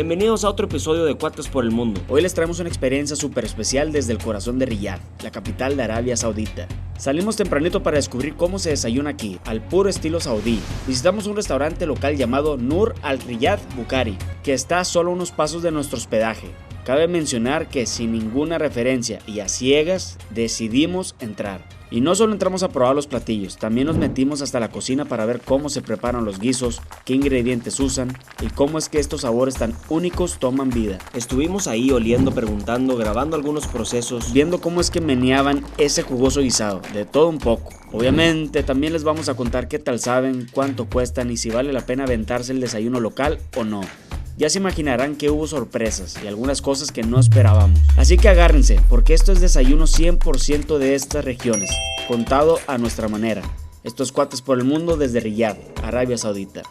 Bienvenidos a otro episodio de Cuates por el Mundo. Hoy les traemos una experiencia súper especial desde el corazón de Riyadh, la capital de Arabia Saudita. Salimos tempranito para descubrir cómo se desayuna aquí, al puro estilo saudí. Visitamos un restaurante local llamado Nur Al Riyadh Bukhari, que está a solo unos pasos de nuestro hospedaje. Cabe mencionar que sin ninguna referencia y a ciegas decidimos entrar. Y no solo entramos a probar los platillos, también nos metimos hasta la cocina para ver cómo se preparan los guisos, qué ingredientes usan y cómo es que estos sabores tan únicos toman vida. Estuvimos ahí oliendo, preguntando, grabando algunos procesos, viendo cómo es que meneaban ese jugoso guisado, de todo un poco. Obviamente también les vamos a contar qué tal saben, cuánto cuestan y si vale la pena aventarse el desayuno local o no. Ya se imaginarán que hubo sorpresas y algunas cosas que no esperábamos. Así que agárrense, porque esto es desayuno 100% de estas regiones, contado a nuestra manera. Esto es Cuates por el Mundo desde Riyadh, Arabia Saudita.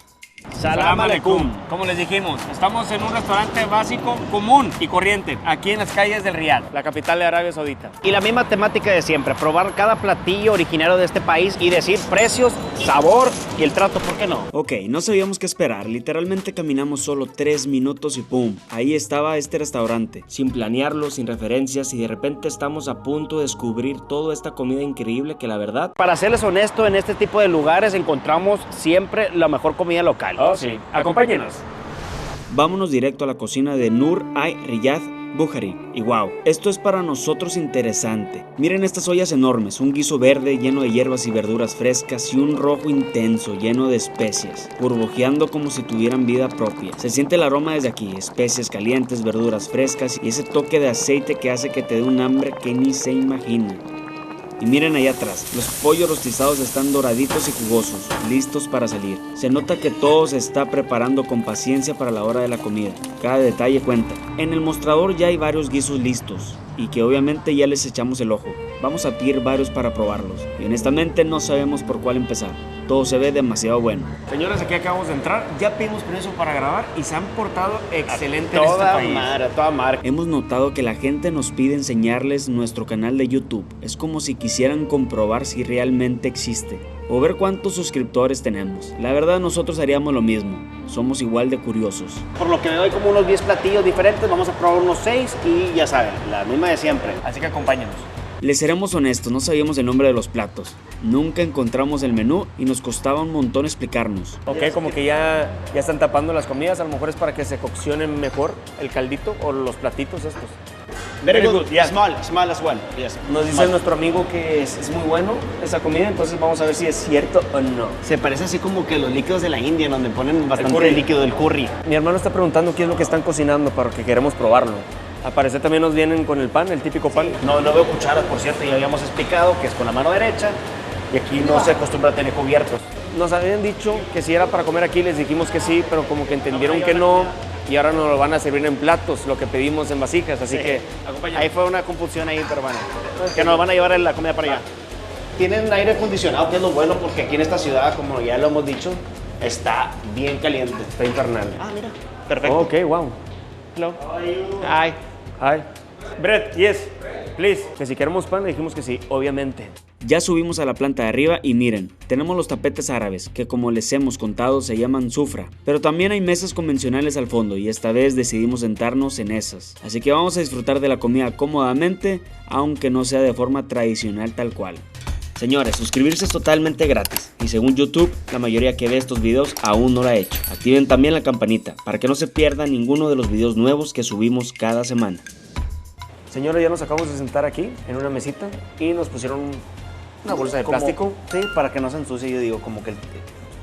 Salam aleikum. Como les dijimos, estamos en un restaurante básico, común y corriente, aquí en las calles del Riyadh, la capital de Arabia Saudita. Y la misma temática de siempre, probar cada platillo originario de este país y decir precios, sabor y el trato, ¿por qué no? Ok, no sabíamos qué esperar, literalmente caminamos solo 3 minutos y ¡pum! Ahí estaba este restaurante. Sin planearlo, sin referencias y de repente estamos a punto de descubrir toda esta comida increíble que la verdad... Para serles honesto, en este tipo de lugares encontramos siempre la mejor comida local. Oh, sí. Acompáñenos. Vámonos directo a la cocina de Nur Al Riyadh Bukhari. Y wow, esto es para nosotros interesante. Miren estas ollas enormes, un guiso verde lleno de hierbas y verduras frescas y un rojo intenso lleno de especias, burbujeando como si tuvieran vida propia. Se siente el aroma desde aquí, especias calientes, verduras frescas y ese toque de aceite que hace que te dé un hambre que ni se imagina. Y miren allá atrás, los pollos rostizados están doraditos y jugosos, listos para salir. Se nota que todo se está preparando con paciencia para la hora de la comida. Cada detalle cuenta. En el mostrador ya hay varios guisos listos y que obviamente ya les echamos el ojo. Vamos a pedir varios para probarlos y honestamente no sabemos por cuál empezar. Todo se ve demasiado bueno. Señores, aquí acabamos de entrar, ya pedimos permiso para grabar y se han portado excelente en este país. Toda madre. Hemos notado que la gente nos pide enseñarles nuestro canal de YouTube. Es como si quisieran comprobar si realmente existe o ver cuántos suscriptores tenemos. La verdad nosotros haríamos lo mismo. Somos igual de curiosos. Por lo que me doy como unos 10 platillos diferentes, vamos a probar unos 6 y ya saben, la misma de siempre. Así que acompáñenos. Les seremos honestos, no sabíamos el nombre de los platos. Nunca encontramos el menú y nos costaba un montón explicarnos. Ok, como que ya están tapando las comidas, a lo mejor es para que se coccionen mejor el caldito o los platitos estos. Very good, yeah. Small as well. Yes. Nos dice nuestro amigo que es muy bueno esa comida, entonces vamos a ver si es cierto o no. Se parece así como que los líquidos de la India, donde ponen bastante curry. líquido del curry. Mi hermano está preguntando qué es lo que están cocinando para que queremos probarlo. Al parecer también nos vienen con el pan, el típico pan. No veo cucharas, por cierto, ya habíamos explicado que es con la mano derecha y aquí no se acostumbra a tener cubiertos. Nos habían dicho que si era para comer aquí, les dijimos que sí, pero como que entendieron que no y ahora nos lo van a servir en platos, lo que pedimos en vasijas, así que... Ahí fue una confusión ahí, pero bueno, que nos van a llevar la comida para allá. Tienen aire acondicionado, que es lo bueno, porque aquí en esta ciudad, como ya lo hemos dicho, está bien caliente. Está infernal. Ah, mira, perfecto. Ok, wow. Hello. Hi. Hi. Bread, yes, please. Que si queremos pan, le dijimos que sí, obviamente. Ya subimos a la planta de arriba y miren, tenemos los tapetes árabes, que como les hemos contado se llaman sufra, pero también hay mesas convencionales al fondo y esta vez decidimos sentarnos en esas. Así que vamos a disfrutar de la comida cómodamente, aunque no sea de forma tradicional tal cual. Señores, suscribirse es totalmente gratis y según YouTube, la mayoría que ve estos videos aún no lo ha hecho. Activen también la campanita para que no se pierdan ninguno de los videos nuevos que subimos cada semana. Señores, ya nos acabamos de sentar aquí en una mesita y nos pusieron una bolsa de plástico. Sí, para que no se ensucie, yo digo, como que el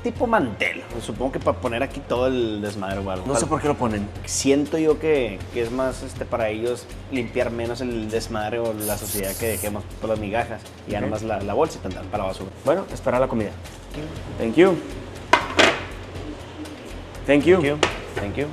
tipo mantel. Supongo que para poner aquí todo el desmadre o algo. No sé por qué lo ponen. Siento yo que es más para ellos limpiar menos el desmadre o la suciedad que dejemos por las migajas. Y ya nomás la bolsa y para la basura. Bueno, esperar la comida. Thank you. Thank you. Thank you. Thank you.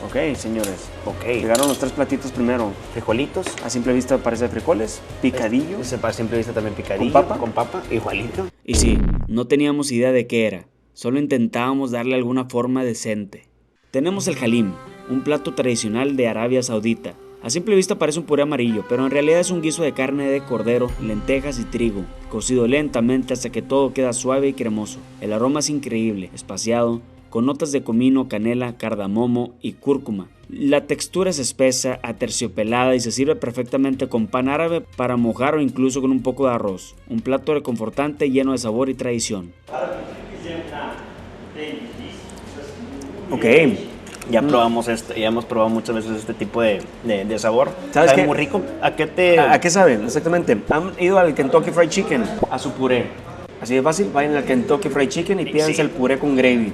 Ok, señores. Ok. Llegaron los 3 platitos primero. Frijolitos. A simple vista parece frijoles, picadillo. A simple vista también picadillo. ¿Con papa, igualito. Y sí, no teníamos idea de qué era, solo intentábamos darle alguna forma decente. Tenemos el halim, un plato tradicional de Arabia Saudita. A simple vista parece un puré amarillo, pero en realidad es un guiso de carne de cordero, lentejas y trigo, cocido lentamente hasta que todo queda suave y cremoso. El aroma es increíble, espaciado con notas de comino, canela, cardamomo y cúrcuma. La textura es espesa, aterciopelada y se sirve perfectamente con pan árabe para mojar o incluso con un poco de arroz. Un plato reconfortante lleno de sabor y tradición. Ok, ya probamos ya hemos probado muchas veces este tipo de sabor. ¿Sabes Sabe qué? muy rico. ¿A ¿A qué saben? Exactamente. Han ido al Kentucky Fried Chicken, a su puré. Así de fácil, vayan al Kentucky Fried Chicken y pídanse Sí. el puré con gravy.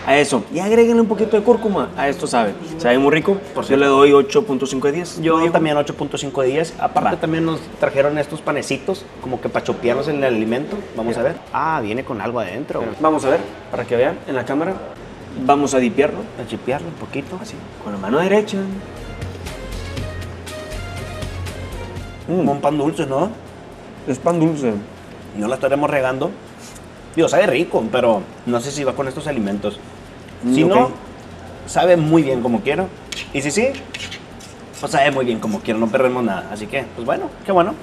A eso. Y agréguenle un poquito de cúrcuma. A esto sabe. Sabe muy rico. Yo le doy 8.5 de 10. Yo Diego. también 8.5 de 10. Aparte Va. también nos trajeron estos panecitos, como que para chopearlos en el alimento. Vamos a ver. Ah, viene con algo adentro. Vamos a ver, para que vean en la cámara. Vamos a dipiarlo. A chipearlo un poquito. Así, con la mano derecha. Como un pan dulce, ¿no? Es pan dulce. No la estaremos regando. Digo, sabe rico, pero no sé si va con estos alimentos. Si ok. no, sabe muy bien como quiero. Y si sí, pues sabe muy bien como quiero, no perdemos nada. Así que, pues bueno, qué bueno.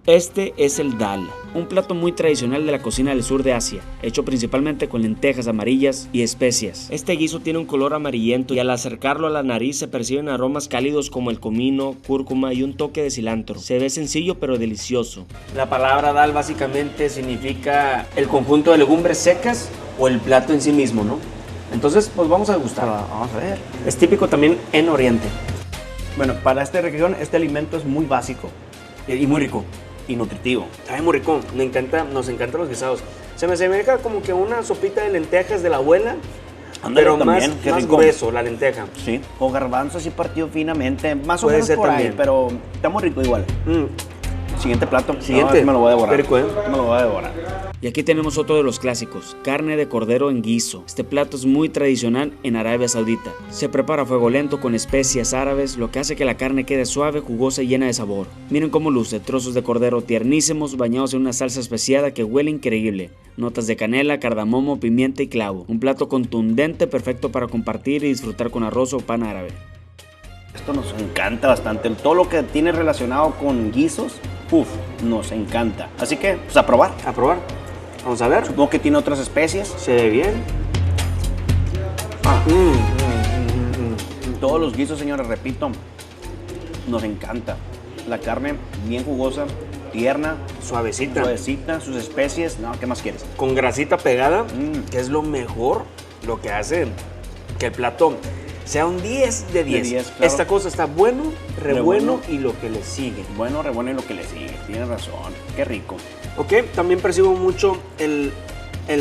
Este es el dal, un plato muy tradicional de la cocina del sur de Asia, hecho principalmente con lentejas amarillas y especias. Este guiso tiene un color amarillento y al acercarlo a la nariz se perciben aromas cálidos como el comino, cúrcuma y un toque de cilantro. Se ve sencillo pero delicioso. La palabra dal básicamente significa el conjunto de legumbres secas o el plato en sí mismo, ¿no? Entonces, pues vamos a degustar. Vamos a ver. Es típico también en Oriente Bueno, para esta región, este alimento es muy básico y muy rico. y nutritivo. Sabe muy rico, nos encantan los guisados. Se me asemeja como que una sopita de lentejas de la abuela, Ándale, pero también, qué más rico. grueso la lenteja. Sí. O garbanzo así partido finamente. Más o Puede menos ser por ahí, también. pero está muy rico igual. Siguiente plato. Siguiente. No, ese me lo voy a devorar. Qué rico, ¿eh? Me lo voy a devorar. Y aquí tenemos otro de los clásicos, carne de cordero en guiso. Este plato es muy tradicional en Arabia Saudita. Se prepara a fuego lento con especias árabes, lo que hace que la carne quede suave, jugosa y llena de sabor. Miren cómo luce, trozos de cordero tiernísimos bañados en una salsa especiada que huele increíble. Notas de canela, cardamomo, pimienta y clavo. Un plato contundente, perfecto para compartir y disfrutar con arroz o pan árabe. Esto nos encanta bastante. Todo lo que tiene relacionado con guisos, nos encanta. Así que, pues a probar. A probar. Vamos a ver. Supongo que tiene otras especies. Se ve bien. Todos los guisos, señores, repito, nos encanta. La carne bien jugosa, tierna, Suavecita. suavecita, sus especies. No, ¿qué más quieres? Con grasita pegada, Mm. que es lo mejor, lo que hace que el plato sea un 10 de 10. 10, claro. Esta cosa está bueno, re Re bueno bueno. y lo que le sigue. Bueno, re bueno y lo que le sigue. Tienes razón. Qué rico. Ok, también percibo mucho el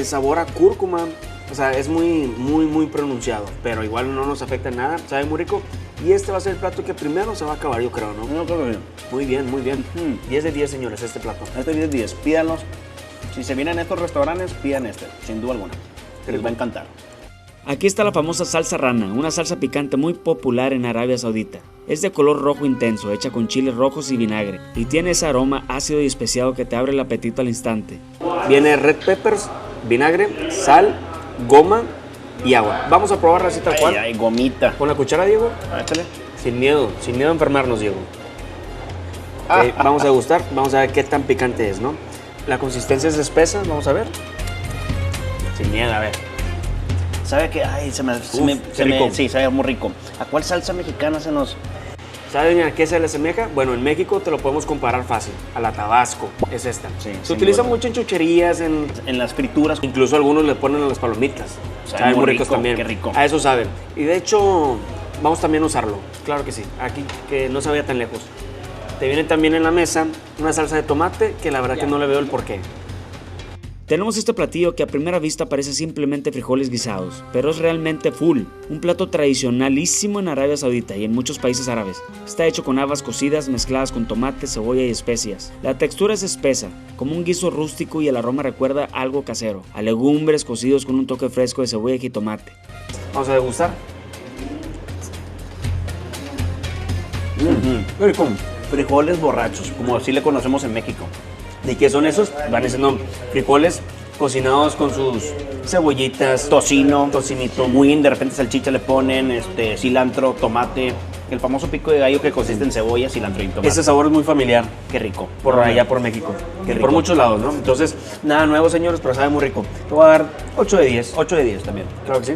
sabor a cúrcuma. O sea, es muy pronunciado, pero igual no nos afecta en nada. Sabe muy rico. Y este va a ser el plato que primero se va a acabar, yo creo, ¿no? No, creo que sí. Muy bien, muy bien. Ujú. 10 de 10, señores, este plato. Este 10, pídanlos. Si se vienen a estos restaurantes, pidan este, sin duda alguna. Les va a encantar. Aquí está la famosa salsa rana, una salsa picante muy popular en Arabia Saudita. Es de color rojo intenso, hecha con chiles rojos y vinagre, y tiene ese aroma ácido y especiado que te abre el apetito al instante. Viene red peppers, vinagre, sal, goma y agua. Vamos a probarla así tal cual. Ay, gomita. Con la cuchara, Diego. Échale. Sin miedo a enfermarnos, Diego. Ok, vamos a degustar, vamos a ver qué tan picante es, ¿no? La consistencia es espesa, vamos a ver. Sin miedo, a ver. ¿Sabe qué? Ay, qué rico. sí, sabe muy rico. ¿A cuál salsa mexicana se nos...? ¿Saben a qué se le asemeja? Bueno, en México te lo podemos comparar fácil, a la Tabasco, es esta. Sí, Se sin utiliza duda. mucho en chucherías, En las frituras. incluso algunos le ponen a las palomitas. Sabe Saben muy muy ricos rico, también. qué rico. A eso saben. Y de hecho, vamos también a usarlo. Claro que sí. Aquí, que no se vaya tan lejos. Te viene también en la mesa una salsa de tomate que la verdad que no le veo el porqué. Tenemos este platillo que a primera vista parece simplemente frijoles guisados, pero es realmente full, un plato tradicionalísimo en Arabia Saudita y en muchos países árabes. Está hecho con habas cocidas mezcladas con tomate, cebolla y especias. La textura es espesa, como un guiso rústico y el aroma recuerda algo casero, a legumbres cocidos con un toque fresco de cebolla y jitomate. Vamos a degustar. Qué rico. Frijoles borrachos, como así le conocemos en México. ¿De qué son esos? Van siendo frijoles cocinados con sus cebollitas, Tocino, tocinito. win, de repente salchicha le ponen, cilantro, tomate, el famoso pico de gallo que consiste en cebolla, cilantro y tomate. Ese sabor es muy familiar Qué rico. por allá por México, Qué por rico. muchos lados, ¿no? Entonces, nada nuevo, señores, pero sabe muy rico. Te voy a dar 8 de 10. 8 de 10 también. Claro que sí.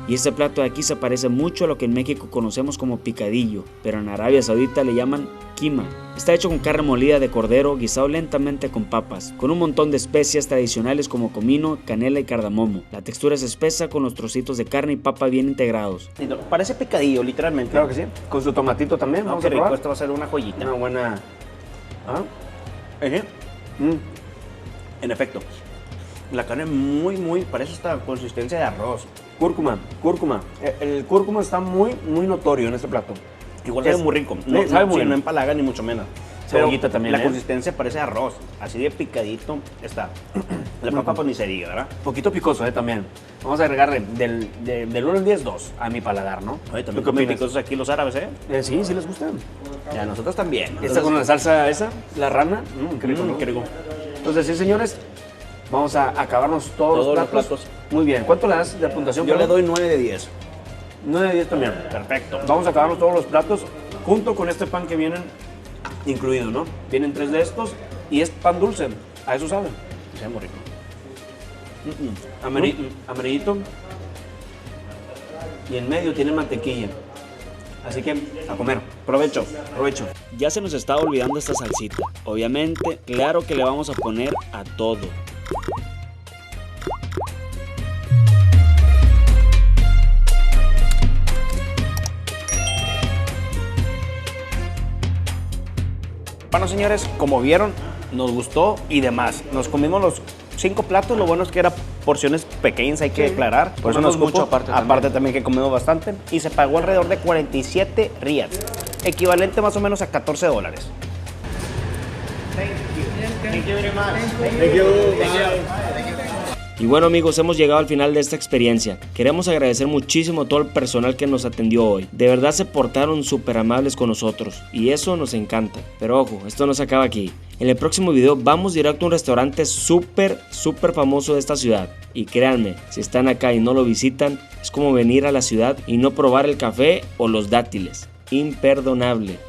Y este plato de aquí se parece mucho a lo que en México conocemos como picadillo, pero en Arabia Saudita le llaman kima. Está hecho con carne molida de cordero guisado lentamente con papas, con un montón de especias tradicionales como comino, canela y cardamomo. La textura es espesa con los trocitos de carne y papa bien integrados. Parece picadillo, literalmente. Claro que sí. Con su tomatito también. Vamos Qué a rico, probar. esto va a ser una joyita. Una buena... ¿Ah? En efecto, la carne muy, parece esta consistencia de arroz. Cúrcuma. El cúrcuma está muy notorio en este plato. Igual sabe muy rico. Sí, sabe muy bien. No empalaga ni mucho menos. Cebollita también, La ¿eh? consistencia parece arroz. Así de picadito está. La papa pues ni se diga, ¿verdad? Poquito picoso, también. Vamos a agregarle del 1 al 10, 2 a mi paladar, ¿no? Oye, ¿Tú también qué comen opinas? picosos aquí los árabes, ¿eh? Sí, les gustan. Y a nosotros también. Esta con la salsa esa, la rana. Qué rico, ¿no? Qué rico. Entonces, sí, señores, vamos a acabarnos todos los platos. Muy bien. ¿Cuánto le das de puntuación? Yo le perdón? doy 9 de 10. 9 de 10 también. Perfecto. Vamos a acabarnos todos los platos junto con este pan que vienen incluido, ¿no? Vienen 3 de estos y es pan dulce. A eso saben. Sabe muy rico. Amarillito. Y en medio tiene mantequilla. Así que a comer. Provecho. Ya se nos está olvidando esta salsita. Obviamente, claro que le vamos a poner a todo. Bueno, señores, como vieron, nos gustó y demás. Nos comimos los 5 platos, lo bueno es que eran porciones pequeñas, hay que declarar. Por eso nos Comemos mucho mucho, aparte también que comemos bastante. Y se pagó alrededor de 47 riyals, equivalente más o menos a $14. Y bueno amigos, hemos llegado al final de esta experiencia. Queremos agradecer muchísimo a todo el personal que nos atendió hoy. De verdad se portaron súper amables con nosotros y eso nos encanta. Pero ojo, esto no se acaba aquí. En el próximo video vamos directo a un restaurante súper famoso de esta ciudad. Y créanme, si están acá y no lo visitan, es como venir a la ciudad y no probar el café o los dátiles. Imperdonable.